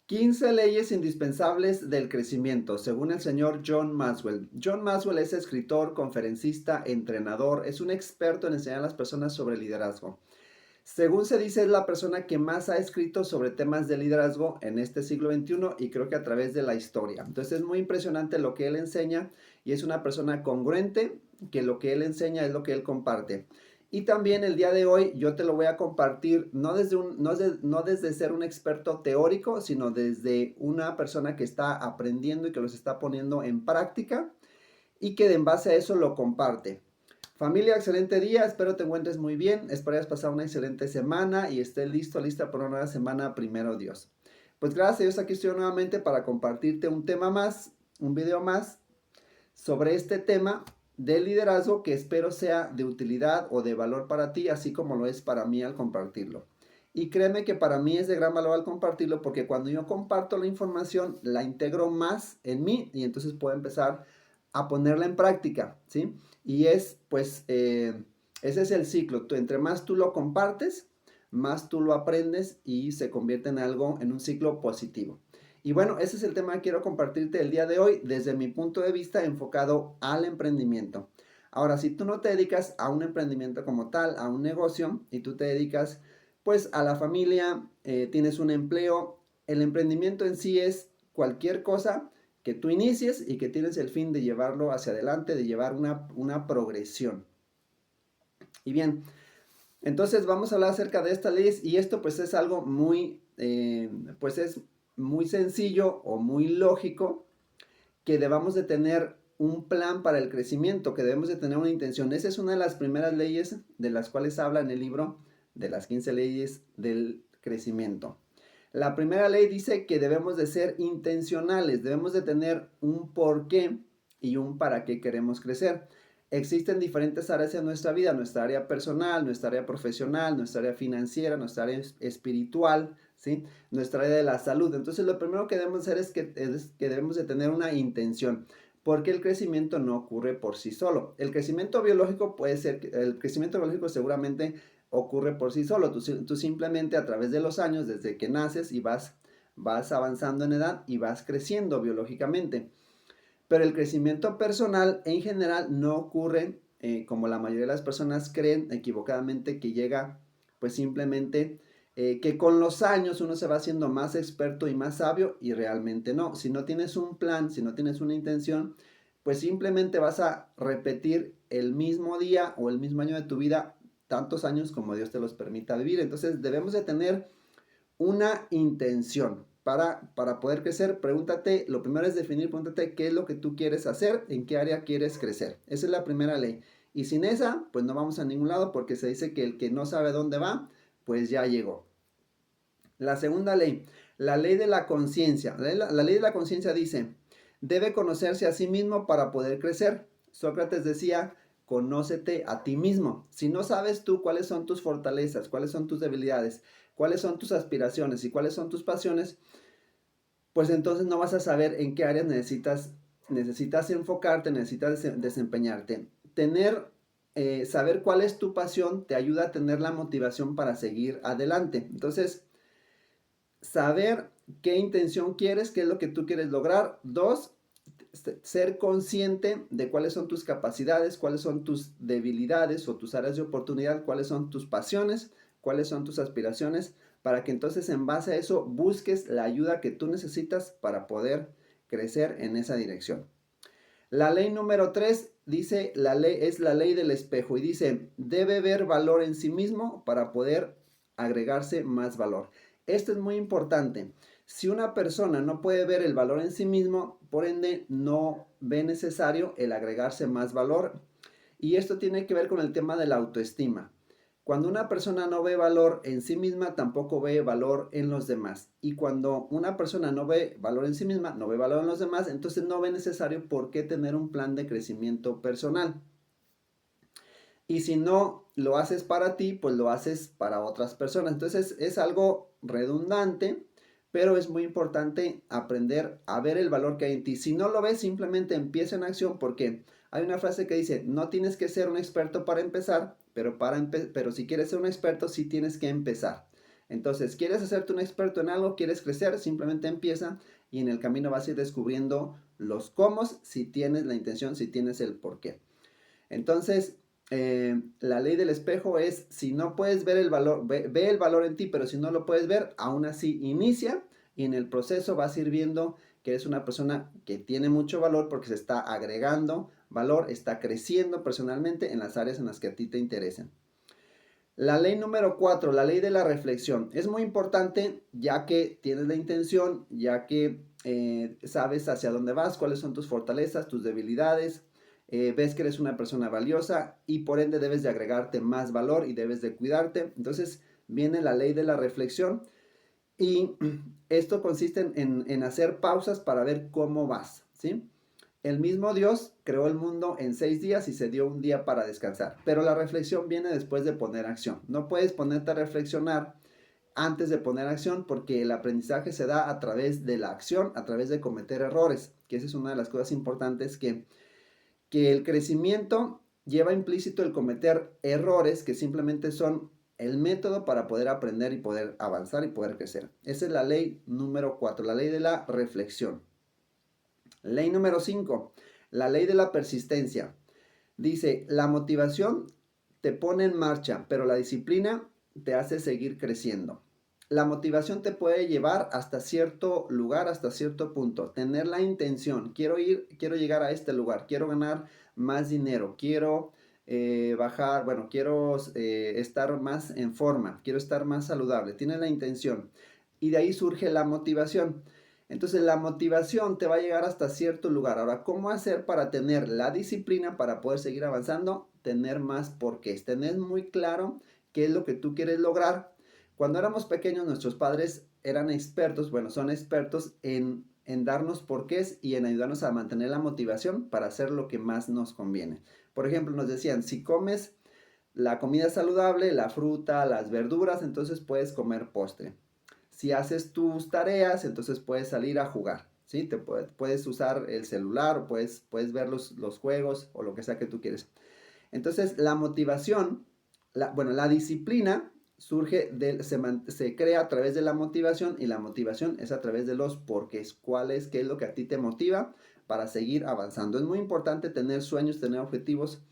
15 leyes indispensables del crecimiento, según el señor John Maxwell. John Maxwell es escritor, conferencista, entrenador, es un experto en enseñar a las personas sobre liderazgo. Según se dice, es la persona que más ha escrito sobre temas de liderazgo en este siglo XXI y creo que a través de la historia. Entonces es muy impresionante lo que él enseña y es una persona congruente, que lo que él enseña es lo que él comparte. Y también el día de hoy yo te lo voy a compartir no desde ser un experto teórico, sino desde una persona que está aprendiendo y que los está poniendo en práctica y que en base a eso lo comparte. Familia, excelente día, espero te encuentres muy bien, espero hayas pasado una excelente semana y estés lista para una nueva semana, primero Dios. Pues gracias a Dios, aquí estoy nuevamente para compartirte un tema más, un video más sobre este tema del liderazgo que espero sea de utilidad o de valor para ti, así como lo es para mí al compartirlo. Y créeme que para mí es de gran valor al compartirlo porque cuando yo comparto la información la integro más en mí y entonces puedo empezar a ponerla en práctica, ¿sí? Y ese es el ciclo. Entre más tú lo compartes, más tú lo aprendes y se convierte en algo, en un ciclo positivo. Y bueno, ese es el tema que quiero compartirte el día de hoy desde mi punto de vista enfocado al emprendimiento. Ahora, si tú no te dedicas a un emprendimiento como tal, a un negocio, y tú te dedicas pues a la familia, tienes un empleo, el emprendimiento en sí es cualquier cosa que tú inicies y que tienes el fin de llevarlo hacia adelante, de llevar una progresión. Y bien, entonces vamos a hablar acerca de estas leyes y esto pues es algo pues es muy sencillo o muy lógico que debamos de tener un plan para el crecimiento, que debemos de tener una intención. Esa es una de las primeras leyes de las cuales habla en el libro de las 15 leyes del crecimiento. La primera ley dice que debemos de ser intencionales, debemos de tener un por qué y un para qué queremos crecer. Existen diferentes áreas en nuestra vida, nuestra área personal, nuestra área profesional, nuestra área financiera, nuestra área espiritual, ¿sí? Nuestra área de la salud. Entonces lo primero que debemos hacer es que debemos de tener una intención, porque el crecimiento no ocurre por sí solo. El crecimiento biológico el crecimiento biológico seguramente ocurre por sí solo. Tú simplemente a través de los años, desde que naces y vas avanzando en edad y vas creciendo biológicamente. Pero el crecimiento personal en general no ocurre como la mayoría de las personas creen equivocadamente que llega pues simplemente que con los años uno se va haciendo más experto y más sabio y realmente no. Si no tienes un plan, si no tienes una intención, pues simplemente vas a repetir el mismo día o el mismo año de tu vida tantos años como Dios te los permita vivir. Entonces debemos de tener una intención. Para poder crecer, pregúntate, lo primero es definir, pregúntate qué es lo que tú quieres hacer, en qué área quieres crecer. Esa es la primera ley. Y sin esa, pues no vamos a ningún lado porque se dice que el que no sabe dónde va, pues ya llegó. La segunda ley, la ley de la conciencia. La ley de la conciencia dice, debe conocerse a sí mismo para poder crecer. Sócrates decía, conócete a ti mismo. Si no sabes tú cuáles son tus fortalezas, cuáles son tus debilidades, cuáles son tus aspiraciones y cuáles son tus pasiones, pues entonces no vas a saber en qué áreas necesitas enfocarte, necesitas desempeñarte. Saber cuál es tu pasión te ayuda a tener la motivación para seguir adelante. Entonces, saber qué intención quieres, qué es lo que tú quieres lograr. Dos, ser consciente de cuáles son tus capacidades, cuáles son tus debilidades o tus áreas de oportunidad, cuáles son tus pasiones, cuáles son tus aspiraciones, para que entonces en base a eso busques la ayuda que tú necesitas para poder crecer en esa dirección. La ley número 3 dice, es la ley del espejo y dice, debe ver valor en sí mismo para poder agregarse más valor. Esto es muy importante. Si una persona no puede ver el valor en sí mismo, por ende no ve necesario el agregarse más valor. Y esto tiene que ver con el tema de la autoestima. Cuando una persona no ve valor en sí misma, tampoco ve valor en los demás. Y cuando una persona no ve valor en sí misma, no ve valor en los demás, entonces no ve necesario por qué tener un plan de crecimiento personal. Y si no lo haces para ti, pues lo haces para otras personas. Entonces es algo redundante, pero es muy importante aprender a ver el valor que hay en ti. Si no lo ves, simplemente empieza en acción porque hay una frase que dice, no tienes que ser un experto para empezar, pero si quieres ser un experto, sí tienes que empezar. Entonces, ¿quieres hacerte un experto en algo? ¿Quieres crecer? Simplemente empieza y en el camino vas a ir descubriendo los cómo, si tienes la intención, si tienes el por qué. Entonces, la ley del espejo es, si no puedes ver el valor, ve el valor en ti, pero si no lo puedes ver, aún así inicia y en el proceso vas a ir viendo que eres una persona que tiene mucho valor porque se está agregando valor, está creciendo personalmente en las áreas en las que a ti te interesen. La ley número 4, la ley de la reflexión. Es muy importante ya que tienes la intención, ya que sabes hacia dónde vas, cuáles son tus fortalezas, tus debilidades, ves que eres una persona valiosa y por ende debes de agregarte más valor y debes de cuidarte. Entonces viene la ley de la reflexión y esto consiste en hacer pausas para ver cómo vas, ¿sí? El mismo Dios creó el mundo en 6 días y se dio un día para descansar. Pero la reflexión viene después de poner acción. No puedes ponerte a reflexionar antes de poner acción porque el aprendizaje se da a través de la acción, a través de cometer errores, que esa es una de las cosas importantes que el crecimiento lleva implícito el cometer errores que simplemente son el método para poder aprender y poder avanzar y poder crecer. Esa es la ley número 4, la ley de la reflexión. Ley número 5, la ley de la persistencia. Dice, la motivación te pone en marcha, pero la disciplina te hace seguir creciendo. La motivación te puede llevar hasta cierto lugar, hasta cierto punto. Tener la intención, quiero llegar a este lugar, quiero ganar más dinero, quiero bajar, bueno, quiero estar más en forma, quiero estar más saludable. Tienes la intención y de ahí surge la motivación. Entonces la motivación te va a llegar hasta cierto lugar. Ahora, ¿cómo hacer para tener la disciplina para poder seguir avanzando? Tener más porqués, tener muy claro qué es lo que tú quieres lograr. Cuando éramos pequeños, nuestros padres eran expertos, bueno, son expertos en darnos porqués y en ayudarnos a mantener la motivación para hacer lo que más nos conviene. Por ejemplo, nos decían, si comes la comida saludable, la fruta, las verduras, entonces puedes comer postre. Si haces tus tareas, entonces puedes salir a jugar, ¿sí? Puedes usar el celular o puedes ver los juegos o lo que sea que tú quieres. Entonces, la motivación, la disciplina surge, se crea a través de la motivación y la motivación es a través de los porqués. ¿Qué es lo que a ti te motiva para seguir avanzando? Es muy importante tener sueños, tener objetivos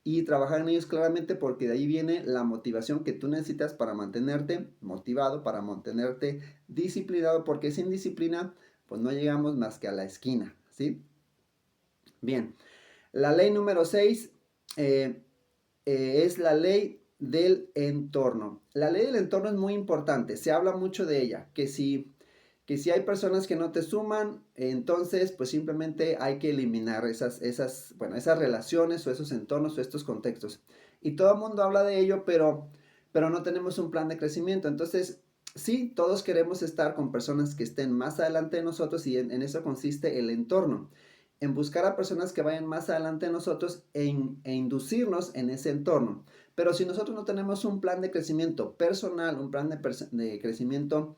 y trabajar en ellos claramente porque de ahí viene la motivación que tú necesitas para mantenerte motivado, para mantenerte disciplinado, porque sin disciplina pues no llegamos más que a la esquina, ¿sí? Bien, la ley número 6 es la ley del entorno. La ley del entorno es muy importante, se habla mucho de ella, que si hay personas que no te suman, entonces pues simplemente hay que eliminar esas relaciones o esos entornos o estos contextos. Y todo el mundo habla de ello, pero no tenemos un plan de crecimiento. Entonces, sí, todos queremos estar con personas que estén más adelante de nosotros y en eso consiste el entorno. En buscar a personas que vayan más adelante de nosotros e inducirnos en ese entorno. Pero si nosotros no tenemos un plan de crecimiento personal, un plan de crecimiento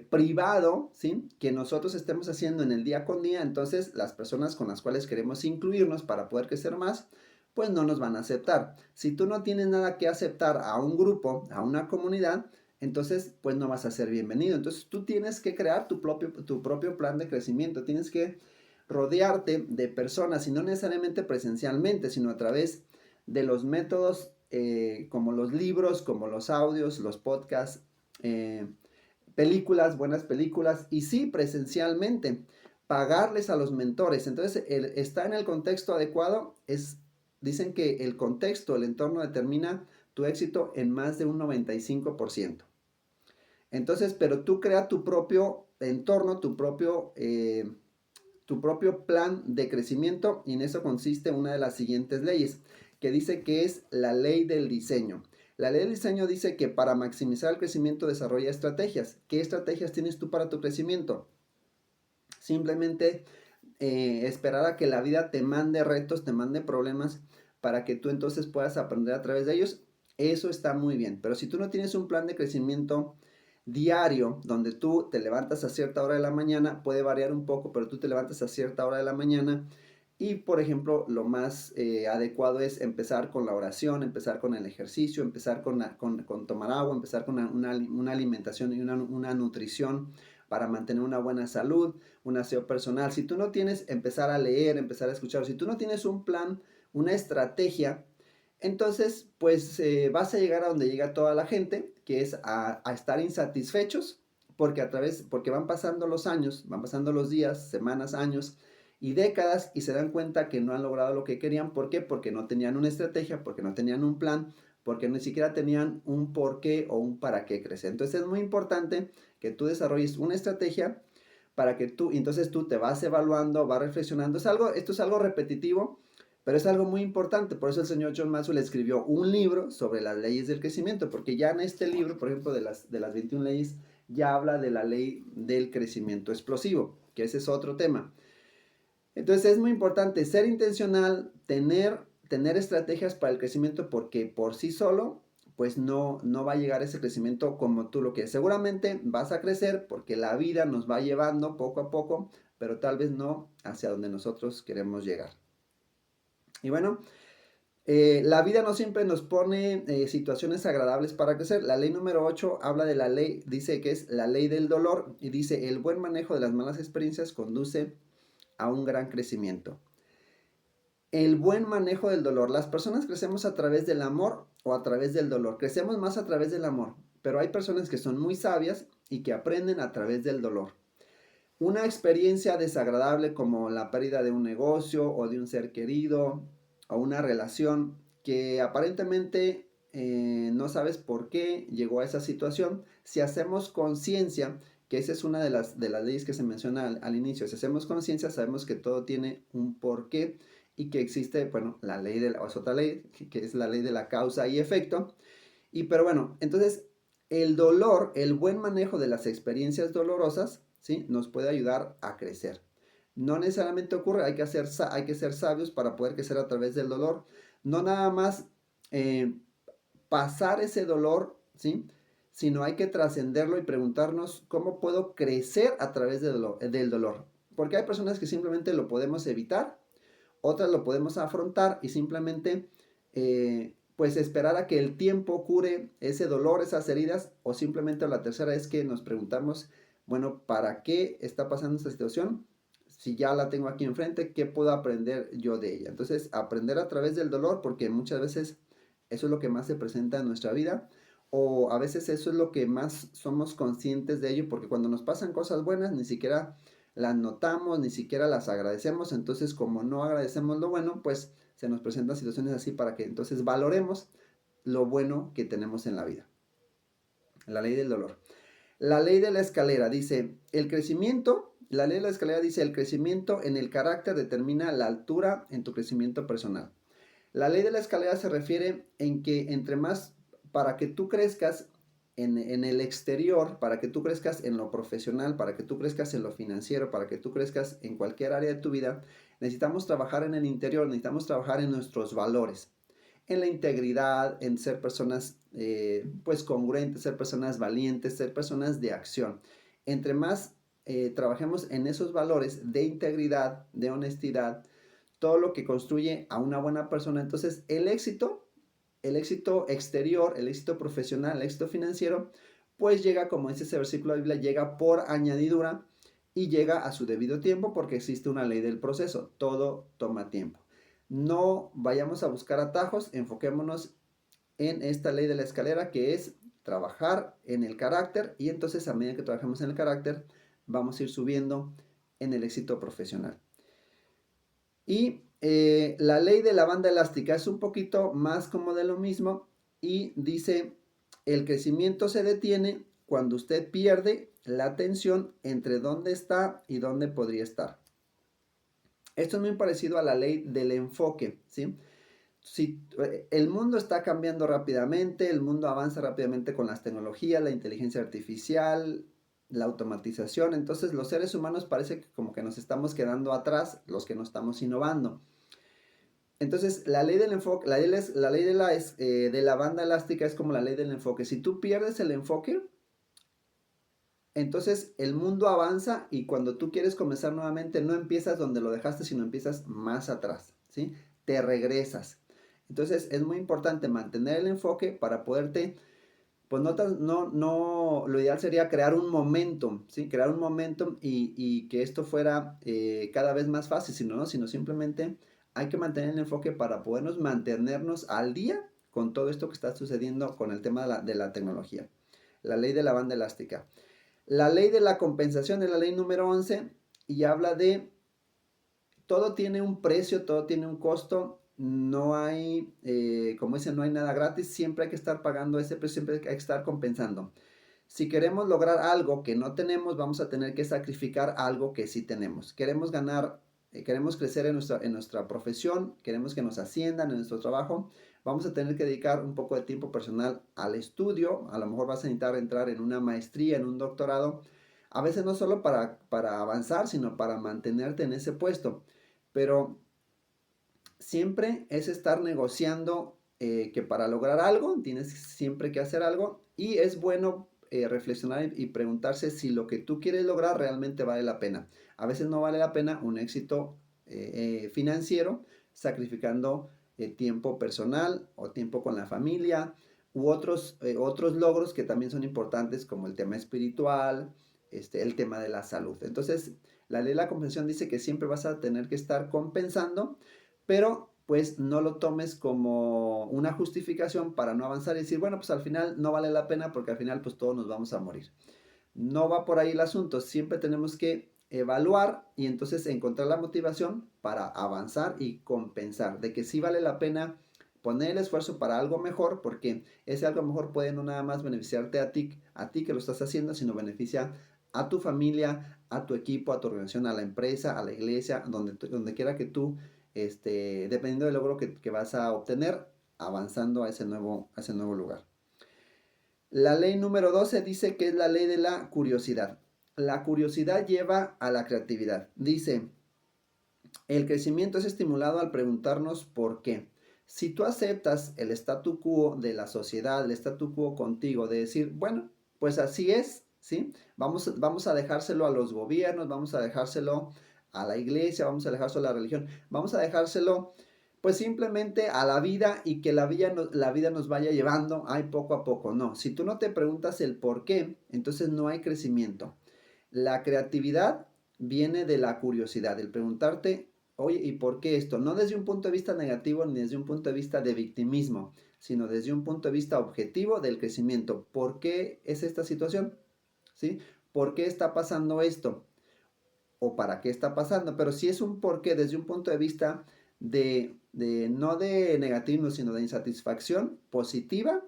privado, ¿sí? Que nosotros estemos haciendo en el día con día, entonces las personas con las cuales queremos incluirnos para poder crecer más, pues no nos van a aceptar. Si tú no tienes nada que aceptar a un grupo, a una comunidad, entonces pues no vas a ser bienvenido. Entonces tú tienes que crear tu propio plan de crecimiento, tienes que rodearte de personas y no necesariamente presencialmente, sino a través de los métodos como los libros, como los audios, los podcasts, películas, buenas películas, y sí, presencialmente, pagarles a los mentores. Entonces, está en el contexto adecuado, dicen que el contexto, el entorno determina tu éxito en más de un 95%. Entonces, pero tú crea tu propio entorno, tu propio plan de crecimiento y en eso consiste una de las siguientes leyes, que dice que es la ley del diseño. La ley del diseño dice que para maximizar el crecimiento desarrolla estrategias. ¿Qué estrategias tienes tú para tu crecimiento? Simplemente esperar a que la vida te mande retos, te mande problemas para que tú entonces puedas aprender a través de ellos. Eso está muy bien, pero si tú no tienes un plan de crecimiento diario donde tú te levantas a cierta hora de la mañana, puede variar un poco, pero tú te levantas a cierta hora de la mañana Y, por ejemplo, lo más adecuado es empezar con la oración, empezar con el ejercicio, empezar con tomar agua, empezar con una alimentación y una nutrición para mantener una buena salud, un aseo personal. Si tú no tienes, empezar a leer, empezar a escuchar. Si tú no tienes un plan, una estrategia, entonces, pues vas a llegar a donde llega toda la gente, que es a estar insatisfechos, porque van pasando los años, van pasando los días, semanas, años y décadas y se dan cuenta que no han logrado lo que querían. ¿Por qué? Porque no tenían una estrategia, porque no tenían un plan, porque ni siquiera tenían un por qué o un para qué crecer. Entonces es muy importante que tú desarrolles una estrategia para que entonces tú te vas evaluando, vas reflexionando. Esto es algo repetitivo, pero es algo muy importante. Por eso el señor John Maxwell escribió un libro sobre las leyes del crecimiento, porque ya en este libro, por ejemplo, de las 21 leyes, ya habla de la ley del crecimiento explosivo, que ese es otro tema. Entonces es muy importante ser intencional, tener estrategias para el crecimiento, porque por sí solo pues no va a llegar ese crecimiento como tú lo quieres. Seguramente vas a crecer porque la vida nos va llevando poco a poco, pero tal vez no hacia donde nosotros queremos llegar. Y bueno, la vida no siempre nos pone situaciones agradables para crecer. La ley número 8 habla de la ley, dice que es la ley del dolor, y dice: el buen manejo de las malas experiencias conduce a un gran crecimiento. El buen manejo del dolor. Las personas crecemos a través del amor o a través del dolor. Crecemos más a través del amor, pero hay personas que son muy sabias y que aprenden a través del dolor. Una experiencia desagradable como la pérdida de un negocio o de un ser querido o una relación que aparentemente no sabes por qué llegó a esa situación. Si hacemos conciencia, que esa es una de las leyes que se menciona al inicio, si hacemos conciencia sabemos que todo tiene un porqué y que existe, bueno, la ley es otra ley, que es la ley de la causa y efecto. Pero bueno, entonces el dolor, el buen manejo de las experiencias dolorosas, ¿sí?, nos puede ayudar a crecer. No necesariamente ocurre, hay que ser sabios para poder crecer a través del dolor. No nada más eh, pasar ese dolor, ¿sí?, sino hay que trascenderlo y preguntarnos cómo puedo crecer a través del dolor. Porque hay personas que simplemente lo podemos evitar, otras lo podemos afrontar y simplemente pues esperar a que el tiempo cure ese dolor, esas heridas, o simplemente la tercera es que nos preguntamos, bueno, ¿para qué está pasando esta situación? Si ya la tengo aquí enfrente, ¿qué puedo aprender yo de ella? Entonces, aprender a través del dolor, porque muchas veces eso es lo que más se presenta en nuestra vida, o a veces eso es lo que más somos conscientes de ello, porque cuando nos pasan cosas buenas, ni siquiera las notamos, ni siquiera las agradecemos. Entonces, como no agradecemos lo bueno, pues se nos presentan situaciones así para que entonces valoremos lo bueno que tenemos en la vida. La ley del dolor. La ley de la escalera dice: el crecimiento, la ley de la escalera dice: el crecimiento en el carácter determina la altura en tu crecimiento personal. La ley de la escalera se refiere en que entre más, para que tú crezcas en el exterior, para que tú crezcas en lo profesional, para que tú crezcas en lo financiero, para que tú crezcas en cualquier área de tu vida, necesitamos trabajar en el interior, necesitamos trabajar en nuestros valores, en la integridad, en ser personas pues congruentes, ser personas valientes, ser personas de acción. Entre más trabajemos en esos valores de integridad, de honestidad, todo lo que construye a una buena persona, entonces el éxito exterior, el éxito profesional, el éxito financiero, pues llega, como dice ese versículo de la Biblia, llega por añadidura y llega a su debido tiempo, porque existe una ley del proceso. Todo toma tiempo. No vayamos a buscar atajos, enfoquémonos en esta ley de la escalera, que es trabajar en el carácter, y entonces a medida que trabajemos en el carácter vamos a ir subiendo en el éxito profesional. Y la ley de la banda elástica es un poquito más como de lo mismo, y dice: el crecimiento se detiene cuando usted pierde la tensión entre dónde está y dónde podría estar. Esto es muy parecido a la ley del enfoque, ¿sí? Si el mundo está cambiando rápidamente, el mundo avanza rápidamente con las tecnologías, la inteligencia artificial, la automatización. Entonces los seres humanos parece que como que nos estamos quedando atrás, los que no estamos innovando. Entonces la ley del enfoque, la ley de la banda elástica es como la ley del enfoque. Si tú pierdes el enfoque, Entonces el mundo avanza y cuando tú quieres comenzar nuevamente no empiezas donde lo dejaste, sino empiezas más atrás, ¿sí? Te regresas. Entonces es muy importante mantener el enfoque para poderte, pues lo ideal sería crear un momentum, ¿sí? Crear un momentum y que esto fuera cada vez más fácil, sino simplemente hay que mantener el enfoque para podernos mantenernos al día con todo esto que está sucediendo con el tema de la tecnología. La ley de la banda elástica. La ley de la compensación es la ley número 11 y habla de todo tiene un precio, todo tiene un costo, no hay, como dicen, no hay nada gratis, siempre hay que estar pagando ese precio, siempre hay que estar compensando. Si queremos lograr algo que no tenemos, vamos a tener que sacrificar algo que sí tenemos. Queremos ganar, queremos crecer en nuestra profesión, queremos que nos asciendan en nuestro trabajo, vamos a tener que dedicar un poco de tiempo personal al estudio, a lo mejor vas a necesitar entrar en una maestría, en un doctorado, a veces no solo para avanzar, sino para mantenerte en ese puesto, pero siempre es estar negociando que para lograr algo tienes siempre que hacer algo y es bueno reflexionar y preguntarse si lo que tú quieres lograr realmente vale la pena. A veces no vale la pena un éxito financiero sacrificando tiempo personal o tiempo con la familia u otros logros que también son importantes como el tema espiritual, el tema de la salud. Entonces, la ley de la compensación dice que siempre vas a tener que estar compensando, pero pues no lo tomes como una justificación para no avanzar y decir, bueno, pues al final no vale la pena porque al final pues todos nos vamos a morir. No va por ahí el asunto, siempre tenemos que evaluar y entonces encontrar la motivación para avanzar y compensar, de que sí vale la pena poner el esfuerzo para algo mejor, porque ese algo mejor puede no nada más beneficiarte a ti que lo estás haciendo, sino beneficia a tu familia, a tu equipo, a tu organización, a la empresa, a la iglesia, donde quiera que tú, dependiendo del logro que vas a obtener, avanzando a ese nuevo lugar. La ley número 12 dice que es la ley de la curiosidad. La curiosidad lleva a la creatividad. Dice, el crecimiento es estimulado al preguntarnos por qué. Si tú aceptas el statu quo de la sociedad, el statu quo contigo, de decir, bueno, pues así es, ¿sí? Vamos a dejárselo a los gobiernos, vamos a dejárselo a la iglesia, vamos a dejárselo a la religión, vamos a dejárselo pues simplemente a la vida y que la vida nos vaya llevando ahí poco a poco. No, si tú no te preguntas el por qué, entonces no hay crecimiento. La creatividad viene de la curiosidad, el preguntarte, oye, ¿y por qué esto? No desde un punto de vista negativo ni desde un punto de vista de victimismo, sino desde un punto de vista objetivo del crecimiento. ¿Por qué es esta situación? ¿Sí? ¿Por qué está pasando esto? ¿O para qué está pasando? Pero si es un por qué desde un punto de vista no de negativismo, sino de insatisfacción positiva,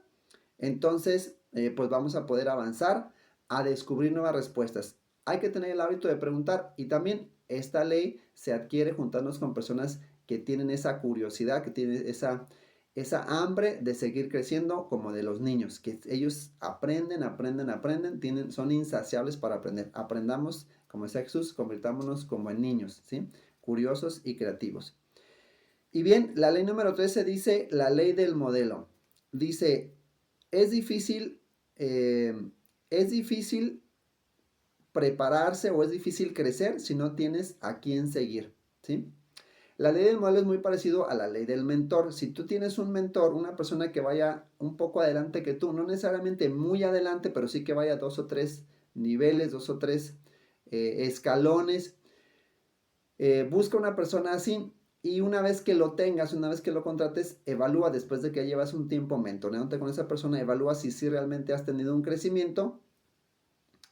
entonces pues vamos a poder avanzar a descubrir nuevas respuestas. Hay que tener el hábito de preguntar y también esta ley se adquiere juntándonos con personas que tienen esa curiosidad, que tienen esa hambre de seguir creciendo como de los niños, que ellos aprenden, son insaciables para aprender. Aprendamos, como decía Jesús, convirtámonos como en niños, ¿sí? Curiosos y creativos. Y bien, la ley número 13 dice la ley del modelo. Dice, es difícil, eh, es difícil prepararse o es difícil crecer si no tienes a quién seguir, ¿sí? La ley del modelo es muy parecido a la ley del mentor. Si tú tienes un mentor, una persona que vaya un poco adelante que tú, no necesariamente muy adelante, pero sí que vaya 2 o 3 niveles, 2 o 3 escalones, busca una persona así y una vez que lo tengas, una vez que lo contrates, evalúa después de que llevas un tiempo mentoreándote con esa persona, evalúa si realmente has tenido un crecimiento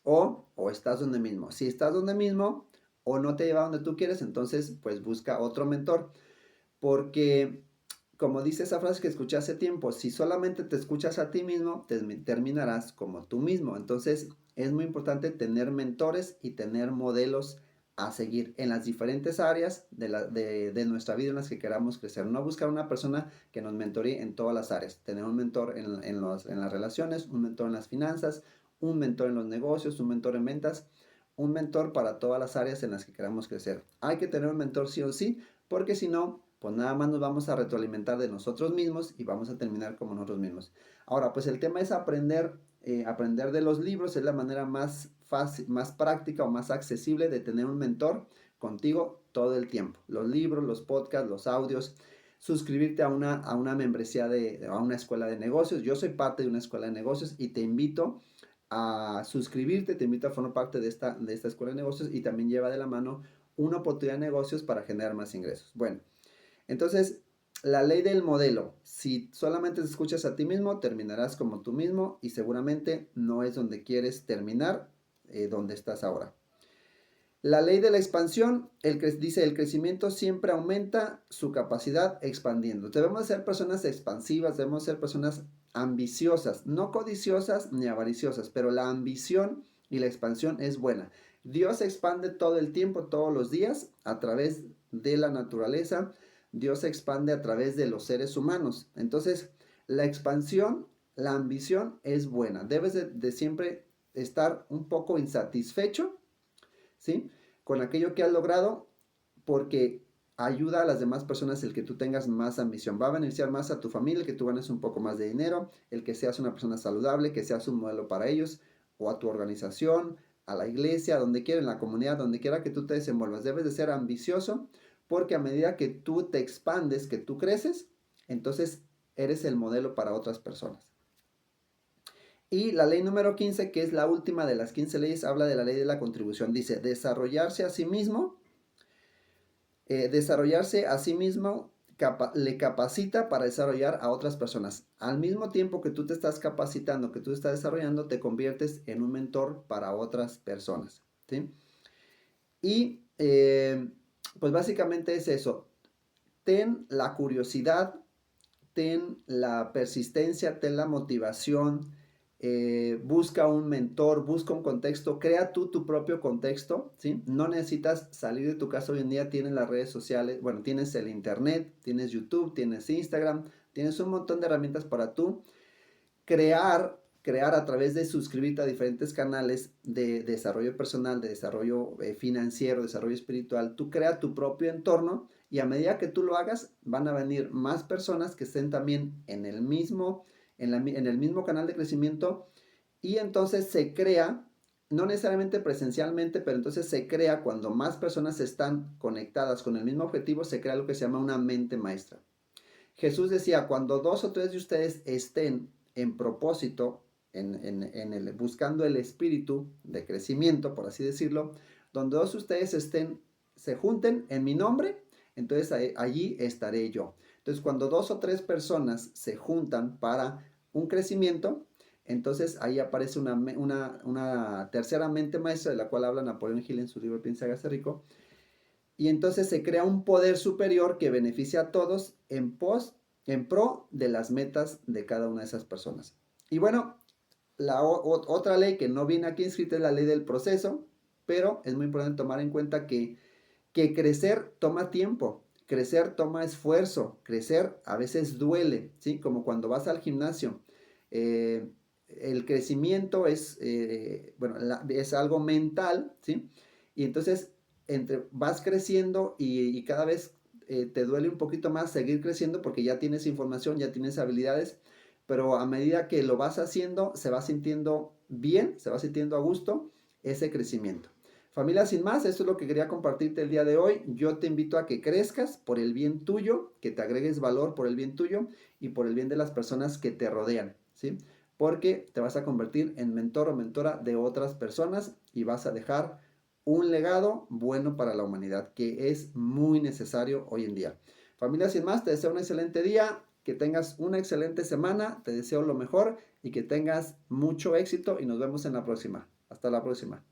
o estás donde mismo. Si estás donde mismo o no te lleva donde tú quieres, entonces pues busca otro mentor. Porque, como dice esa frase que escuché hace tiempo, si solamente te escuchas a ti mismo, terminarás como tú mismo. Entonces es muy importante tener mentores y tener modelos a seguir en las diferentes áreas de nuestra vida en las que queramos crecer. No buscar una persona que nos mentoree en todas las áreas. Tener un mentor en las relaciones, un mentor en las finanzas, un mentor en los negocios, un mentor en ventas, un mentor para todas las áreas en las que queramos crecer. Hay que tener un mentor sí o sí, porque si no, pues nada más nos vamos a retroalimentar de nosotros mismos y vamos a terminar como nosotros mismos. Ahora, pues el tema es aprender de los libros, es la manera más fácil, más práctica o más accesible de tener un mentor contigo todo el tiempo. Los libros, los podcasts, los audios, suscribirte a una membresía a una escuela de negocios. Yo soy parte de una escuela de negocios y te invito a suscribirte, te invito a formar parte de esta escuela de negocios y también lleva de la mano una oportunidad de negocios para generar más ingresos. Bueno, entonces, la ley del modelo. Si solamente te escuchas a ti mismo, terminarás como tú mismo y seguramente no es donde quieres terminar, donde estás ahora. La ley de la expansión dice, el crecimiento siempre aumenta su capacidad expandiendo. Debemos ser personas expansivas, debemos ser personas ambiciosas, no codiciosas ni avariciosas, pero la ambición y la expansión es buena. Dios expande todo el tiempo, todos los días, a través de la naturaleza. Dios se expande a través de los seres humanos. Entonces, la expansión, la ambición es buena. Debes de siempre estar un poco insatisfecho, ¿sí? Con aquello que has logrado, porque ayuda a las demás personas el que tú tengas más ambición. Va a beneficiar más a tu familia, el que tú ganes un poco más de dinero, el que seas una persona saludable, que seas un modelo para ellos, o a tu organización, a la iglesia, donde quiera, en la comunidad, donde quiera que tú te desenvuelvas. Debes de ser ambicioso, porque a medida que tú te expandes, que tú creces, entonces eres el modelo para otras personas. Y la ley número 15, que es la última de las 15 leyes, habla de la ley de la contribución. Dice, desarrollarse a sí mismo le capacita para desarrollar a otras personas. Al mismo tiempo que tú te estás capacitando, que tú estás desarrollando, te conviertes en un mentor para otras personas, ¿sí? Y pues básicamente es eso. Ten la curiosidad, ten la persistencia, ten la motivación, busca un mentor, busca un contexto, crea tú tu propio contexto, ¿sí? No necesitas salir de tu casa hoy en día, tienes las redes sociales, bueno, tienes el internet, tienes YouTube, tienes Instagram, tienes un montón de herramientas para tú crear a través de suscribirte a diferentes canales de desarrollo personal, de desarrollo financiero, desarrollo espiritual. Tú crea tu propio entorno y a medida que tú lo hagas, van a venir más personas que estén también en el mismo canal de crecimiento y entonces se crea, no necesariamente presencialmente, pero entonces se crea cuando más personas están conectadas con el mismo objetivo, se crea lo que se llama una mente maestra. Jesús decía, cuando 2 o 3 de ustedes estén en propósito, buscando el espíritu de crecimiento, por así decirlo, donde 2 de ustedes se junten en mi nombre, entonces allí estaré yo. Entonces, cuando 2 o 3 personas se juntan para un crecimiento, entonces ahí aparece una tercera mente maestra, de la cual habla Napoleón Hill en su libro Piensa, hágase rico, y entonces se crea un poder superior que beneficia a todos en pro de las metas de cada una de esas personas. Y bueno, otra ley que no viene aquí inscrita es la ley del proceso, pero es muy importante tomar en cuenta que crecer toma tiempo, crecer toma esfuerzo, crecer a veces duele, ¿sí? Como cuando vas al gimnasio. El crecimiento es algo mental, ¿sí? Y entonces vas creciendo y cada vez te duele un poquito más seguir creciendo porque ya tienes información, ya tienes habilidades, pero a medida que lo vas haciendo, se va sintiendo bien, se va sintiendo a gusto ese crecimiento. Familia, sin más, esto es lo que quería compartirte el día de hoy. Yo te invito a que crezcas por el bien tuyo, que te agregues valor por el bien tuyo y por el bien de las personas que te rodean, ¿sí? Porque te vas a convertir en mentor o mentora de otras personas y vas a dejar un legado bueno para la humanidad, que es muy necesario hoy en día. Familia, sin más, te deseo un excelente día, que tengas una excelente semana, te deseo lo mejor y que tengas mucho éxito y nos vemos en la próxima. Hasta la próxima.